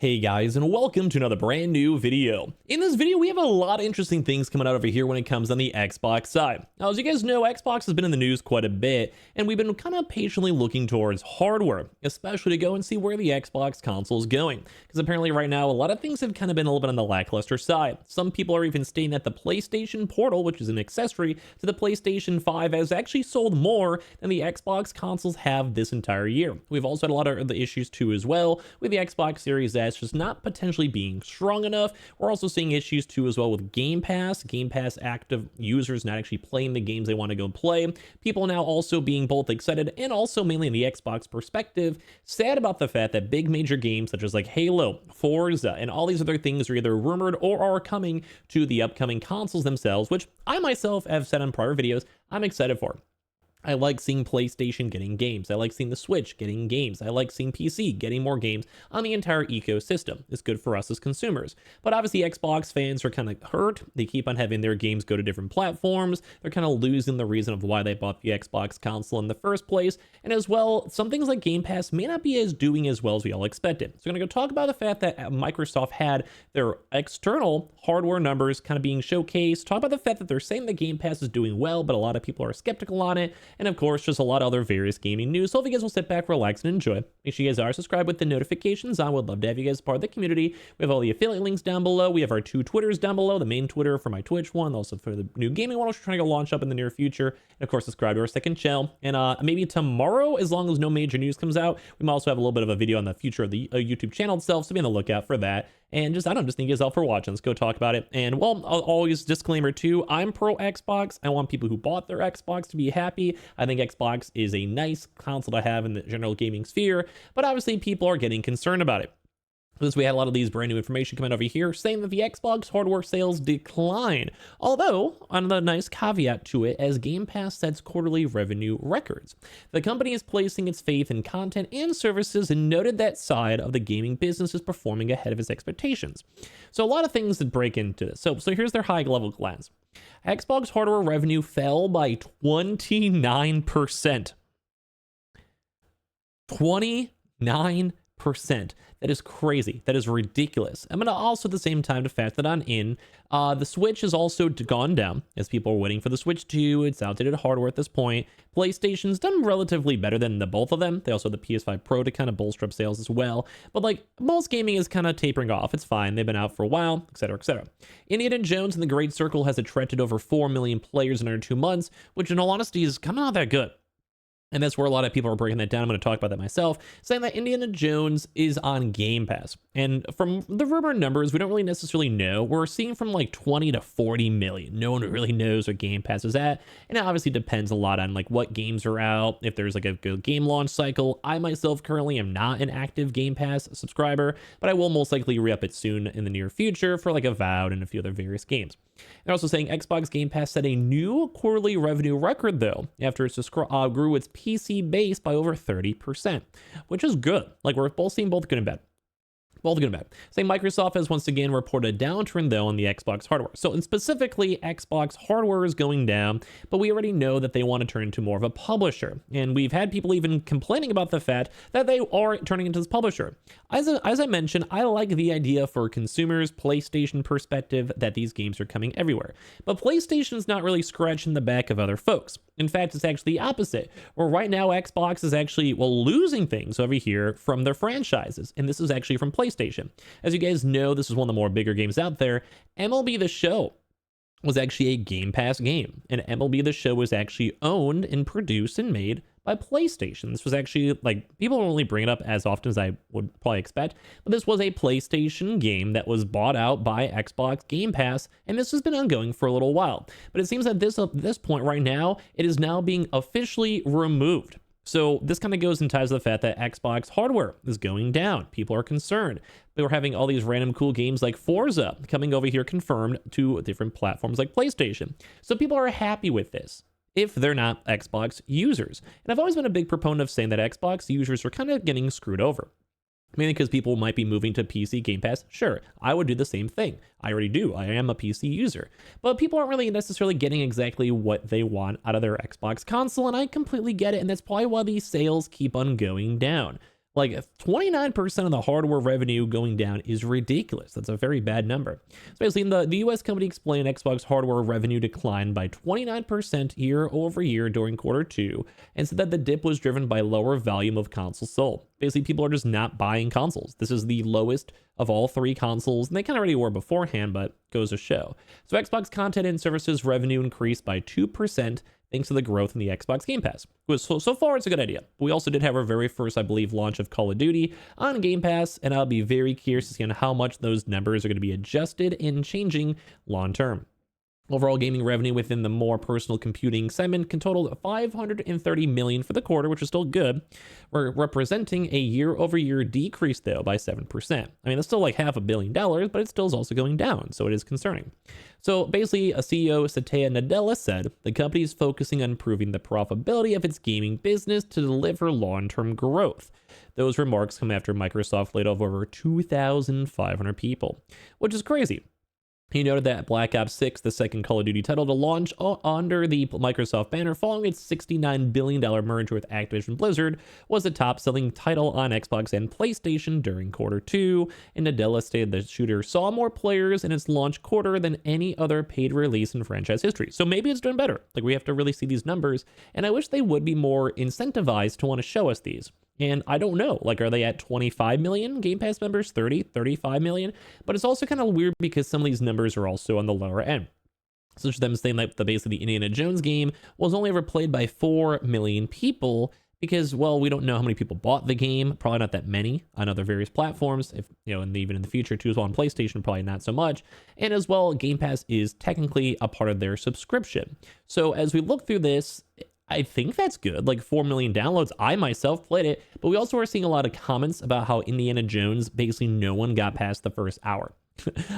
Hey guys, and welcome to another brand new video. In this video, we have a lot of interesting things coming out over here when it comes on the Xbox side. Now, as you guys know, Xbox has been in the news quite a bit, and we've been kind of patiently looking towards hardware, especially to go and see where the Xbox console is going. Because apparently right now, a lot of things have kind of been a little bit on the lackluster side. Some people are even stating that the PlayStation Portal, which is an accessory to the PlayStation 5, has actually sold more than the Xbox consoles have this entire year. We've also had a lot of the issues too as well with the Xbox Series S just not potentially being strong enough. We're also seeing issues too as well with Game Pass active users not actually playing the games they want to go play. People now also being both excited and also mainly in the Xbox perspective, sad about the fact that big major games such as like Halo, Forza, and all these other things are either rumored or are coming to the upcoming consoles themselves, which I myself have said on prior videos I'm excited for. I like seeing PlayStation getting games. I like seeing the Switch getting games. I like seeing PC getting more games on the entire ecosystem. It's good for us as consumers. But obviously, Xbox fans are kind of hurt. They keep on having their games go to different platforms. They're kind of losing the reason of why they bought the Xbox console in the first place. And as well, some things like Game Pass may not be doing as well as we all expected. So I'm going to go talk about the fact that Microsoft had their external hardware numbers kind of being showcased. Talk about the fact that they're saying the Game Pass is doing well, but a lot of people are skeptical on it. And of course, just a lot of other various gaming news. So if you guys will sit back, relax, and enjoy, make sure you guys are subscribed with the notifications on. Would love to have you guys part of the community. We have all the affiliate links down below. We have our two Twitters down below, the main Twitter for my Twitch one, also for the new gaming one, which we're trying to go launch up in the near future. And of course, subscribe to our second channel. And maybe tomorrow, as long as no major news comes out, we might also have a little bit of a video on the future of the YouTube channel itself. So be on the lookout for that. And just, I don't know, just thank you guys all for watching. Let's go talk about it. And well, I'll always disclaimer too, I'm pro Xbox. I want people who bought their Xbox to be happy. I think Xbox is a nice console to have in the general gaming sphere, but obviously people are getting concerned about it. Because we had a lot of these brand new information coming over here saying that the Xbox hardware sales decline. Although, on the nice caveat to it, as Game Pass sets quarterly revenue records. The company is placing its faith in content and services and noted that side of the gaming business is performing ahead of its expectations. So a lot of things that break into this. So here's their high level glance. Xbox hardware revenue fell by 29%. 29%. That is crazy. That is ridiculous. I'm going to also at the same time to fact that I'm in. The Switch has also gone down as people are waiting for the Switch 2. It's outdated hardware at this point. PlayStation's done relatively better than the both of them. They also have the PS5 Pro to kind of bolster up sales as well. But like most gaming is kind of tapering off. It's fine. They've been out for a while, etc., etc. Indiana Jones and the Great Circle has attracted over 4 million players in under 2 months, which in all honesty is kind of not that good. And that's where a lot of people are breaking that down. I'm going to talk about that myself, saying that Indiana Jones is on Game Pass. And from the rumor numbers, we don't really necessarily know. We're seeing from like 20 to 40 million. No one really knows where Game Pass is at. And it obviously depends a lot on like what games are out, if there's like a good game launch cycle. I myself currently am not an active Game Pass subscriber, but I will most likely re-up it soon in the near future for like Avowed and a few other various games. They're also saying Xbox Game Pass set a new quarterly revenue record, though, after it grew its PC base by over 30%, which is good. Like, we're both seeing both good and bad. Both good and bad. Saying Microsoft has once again reported a downturn, though, on the Xbox hardware. So, and specifically, Xbox hardware is going down, but we already know that they want to turn into more of a publisher. And we've had people even complaining about the fact that they are turning into this publisher. As I mentioned, I like the idea for consumers, PlayStation perspective, that these games are coming everywhere. But PlayStation's not really scratching the back of other folks. In fact, it's actually the opposite, where right now Xbox is actually, well, losing things over here from their franchises. And this is actually from PlayStation. As you guys know, this is one of the more bigger games out there. MLB The Show was actually a Game Pass game. And MLB The Show was actually owned and produced and made by PlayStation. This was actually, like, people don't really bring it up as often as I would probably expect, but this was a PlayStation game that was bought out by Xbox Game Pass, and this has been ongoing for a little while. But it seems that this point right now, it is now being officially removed. So this kind of goes and ties to the fact that Xbox hardware is going down. People are concerned. But we're having all these random cool games like Forza coming over here confirmed to different platforms like PlayStation. So people are happy with this if they're not Xbox users. And I've always been a big proponent of saying that Xbox users are kind of getting screwed over. Mainly because people might be moving to PC Game Pass. Sure, I would do the same thing. I already do. I am a PC user. But people aren't really necessarily getting exactly what they want out of their Xbox console, and I completely get it, and that's probably why these sales keep on going down. Like 29% of the hardware revenue going down is ridiculous. That's a very bad number. So basically, the US company explained Xbox hardware revenue declined by 29% year over year during quarter two, and said that the dip was driven by lower volume of consoles sold. Basically, people are just not buying consoles. This is the lowest of all three consoles, and they kind of already were beforehand, but goes to show. So Xbox content and services revenue increased by 2%, thanks to the growth in the Xbox Game Pass. So far, it's a good idea. We also did have our very first, I believe, launch of Call of Duty on Game Pass, and I'll be very curious to see on how much those numbers are going to be adjusted and changing long term. Overall gaming revenue within the more personal computing segment can total $530 million for the quarter, which is still good. We're representing a year-over-year decrease, though, by 7%. I mean, that's still like $500 million, but it still is also going down, so it is concerning. So basically, a CEO, Satya Nadella, said the company is focusing on improving the profitability of its gaming business to deliver long-term growth. Those remarks come after Microsoft laid off over 2,500 people, which is crazy. He noted that Black Ops 6, the second Call of Duty title to launch under the Microsoft banner following its $69 billion merger with Activision Blizzard, was the top-selling title on Xbox and PlayStation during quarter two, and Nadella stated the shooter saw more players in its launch quarter than any other paid release in franchise history. So maybe it's doing better. Like, we have to really see these numbers, and I wish they would be more incentivized to want to show us these. And I don't know, like, are they at 25 million Game Pass members, 30, 35 million? But it's also kind of weird because some of these numbers are also on the lower end. Such as them saying that basically the Indiana Jones game was only ever played by 4 million people because, well, we don't know how many people bought the game. Probably not that many on other various platforms. If, you know, and even in the future too, as well on PlayStation, probably not so much. And as well, Game Pass is technically a part of their subscription. So as we look through this, I think that's good, like 4 million downloads. I myself played it, but we also are seeing a lot of comments about how Indiana Jones, basically no one got past the first hour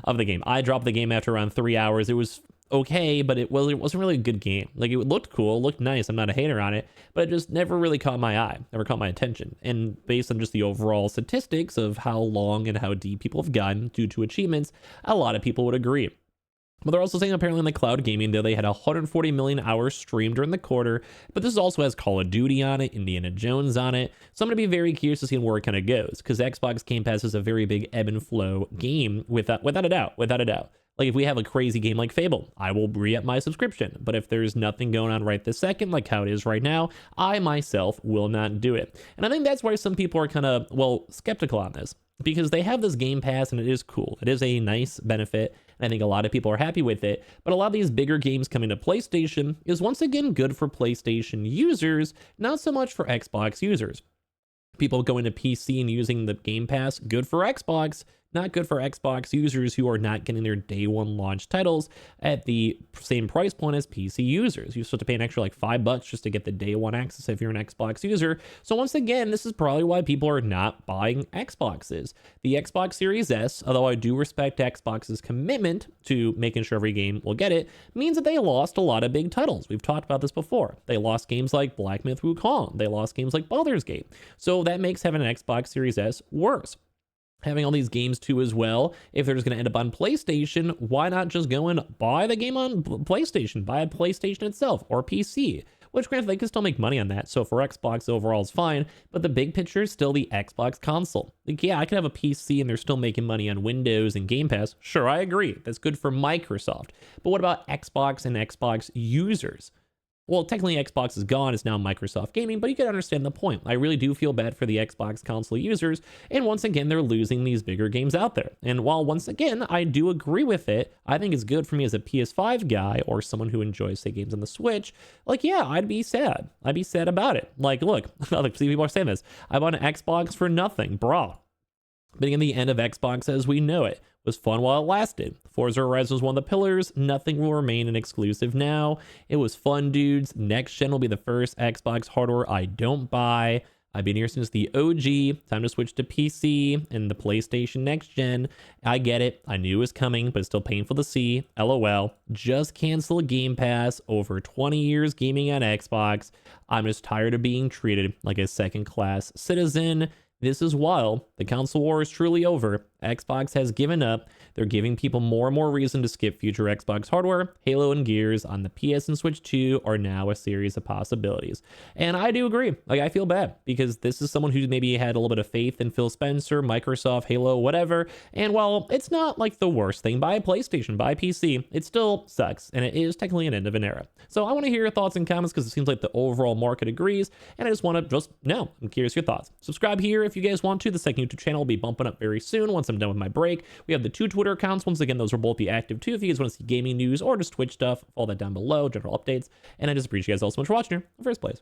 of the game. I dropped the game after around 3 hours. It was okay, but it wasn't really a good game. Like, it looked cool, looked nice. I'm not a hater on it, but it just never really caught my eye, never caught my attention. And based on just the overall statistics of how long and how deep people have gotten due to achievements, a lot of people would agree. But they're also saying apparently in the cloud gaming, though, they had 140 million hours streamed during the quarter, but this also has Call of Duty on it, Indiana Jones on it. So I'm going to be very curious to see where it kind of goes, because Xbox Game Pass is a very big ebb and flow game without a doubt. Like, if we have a crazy game like Fable, I will re-up my subscription. But if there's nothing going on right this second, like how it is right now, I myself will not do it. And I think that's why some people are kind of, well, skeptical on this, because they have this Game Pass and it is cool. It is a nice benefit. And I think a lot of people are happy with it. But a lot of these bigger games coming to PlayStation is once again good for PlayStation users, not so much for Xbox users. People going to PC and using the Game Pass, good for Xbox, not good for Xbox users who are not getting their day one launch titles at the same price point as PC users. You still have to pay an extra like $5 just to get the day one access if you're an Xbox user. So once again, this is probably why people are not buying Xboxes. The Xbox Series S, although I do respect Xbox's commitment to making sure every game will get it, means that they lost a lot of big titles. We've talked about this before. They lost games like Black Myth Wukong. They lost games like Baldur's Gate. So that makes having an Xbox Series S worse. Having all these games too as well, if they're just going to end up on PlayStation, why not just go and buy the game on PlayStation, buy a PlayStation itself or PC? Which, granted, they can still make money on that, so for Xbox overall is fine, but the big picture is still the Xbox console. Like, yeah, I can have a PC and they're still making money on Windows and Game Pass. Sure, I agree. That's good for Microsoft. But what about Xbox and Xbox users? Well, technically Xbox is gone, it's now Microsoft Gaming, but you can understand the point. I really do feel bad for the Xbox console users, and once again, they're losing these bigger games out there. And while once again, I do agree with it, I think it's good for me as a PS5 guy or someone who enjoys, say, games on the Switch. Like, yeah, I'd be sad. I'd be sad about it. Like, look, see, people are saying this. I bought an Xbox for nothing, brah. Being in the end of Xbox as we know it was fun while it lasted. Forza Horizon was one of the pillars. Nothing will remain an exclusive now. It was fun, dudes. Next gen will be the first Xbox hardware I don't buy. I've been here since the OG. Time to switch to PC and the PlayStation next gen. I get it. I knew it was coming, but it's still painful to see. LOL. Just cancel Game Pass. Over 20 years gaming on Xbox. I'm just tired of being treated like a second-class citizen. This is wild. The console war is truly over. Xbox has given up. They're giving people more and more reason to skip future Xbox hardware. Halo and Gears on the PS and Switch 2 are now a series of possibilities. And I do agree. Like, I feel bad because this is someone who maybe had a little bit of faith in Phil Spencer, Microsoft, Halo, whatever. And while it's not like the worst thing, buy a PlayStation, buy a PC, it still sucks. And it is technically an end of an era. So I want to hear your thoughts and comments because it seems like the overall market agrees. And I just want to just know. I'm curious your thoughts. Subscribe here if you guys want to. The second YouTube channel will be bumping up very soon once I'm done with my break. We have the 2 Twitter accounts. Once again, those will both be active too if you guys want to see gaming news or just Twitch stuff. All that down below, general updates. And I just appreciate you guys all so much for watching here in the first place.